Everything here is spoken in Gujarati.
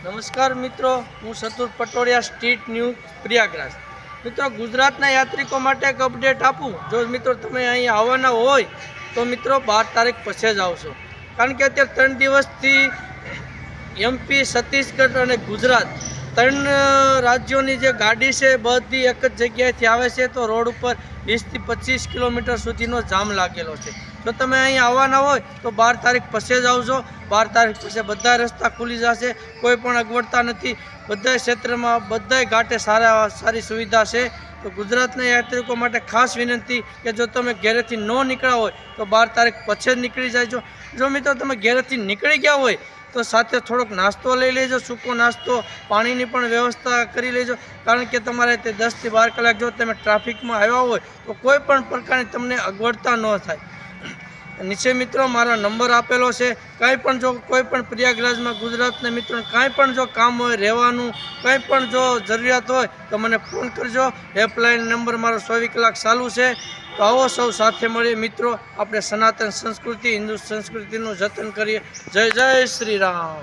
નમસ્કાર મિત્રો, હું સતુર પટોડિયા સ્ટ્રીટ ન્યૂઝ પ્રયાગરાજ। મિત્રો, ગુજરાતના યાત્રિકો માટે એક અપડેટ આપું। જો મિત્રો તમે અહીં આવવાના હોય તો મિત્રો 12 તારીખ પછી જ આવશો, કારણ કે અત્યારે 3 દિવસથી એમપી, છત્તીસગઢ અને ગુજરાત 3 રાજ્યોની જે ગાડી છે બધી એક જ જગ્યાએથી આવે છે, તો રોડ ઉપર 20 થી 25 કિલોમીટર સુધીનો જામ લાગેલો છે। જો તમે અહીં આવવાના હોય તો 12 તારીખ પછી જ આવજો। 12 તારીખ પછી બધા રસ્તા ખુલી જશે, કોઈ પણ અગવડતા નથી। બધા ક્ષેત્રમાં બધા ઘાટે સારી સુવિધા છે। તો ગુજરાતના યાત્રિકો માટે ખાસ વિનંતી કે જો તમે ઘરેથી ન નીકળ્યા હોય તો 12 તારીખ પછી જ નીકળી જાયજો। જો મિત્રો તમે ઘરેથી નીકળી ગયા હોય તો સાથે થોડોક નાસ્તો લઈ લેજો, સૂકો નાસ્તો, પાણીની પણ વ્યવસ્થા કરી લેજો, કારણ કે તમારે તે 10 થી 12 કલાક જો તમે ટ્રાફિકમાં આવ્યા હોય તો કોઈ પણ પ્રકારની તમને અગવડતા ન થાય। નીચે મિત્રો મારો નંબર આપેલો છે। કાંઈ પણ જો કોઈ પણ પ્રયાગરાજમાં ગુજરાતના મિત્રોને કાંઈ પણ જો કામ હોય, રહેવાનું કંઈ પણ જો જરૂરિયાત હોય તો મને ફોન કરજો। હેલ્પલાઇન નંબર મારો 24 કલાક ચાલુ છે। તો આવો સૌ સાથે મળીએ મિત્રો, આપણે સનાતન સંસ્કૃતિ, હિન્દુ સંસ્કૃતિનું જતન કરીએ। જય જય શ્રી રામ।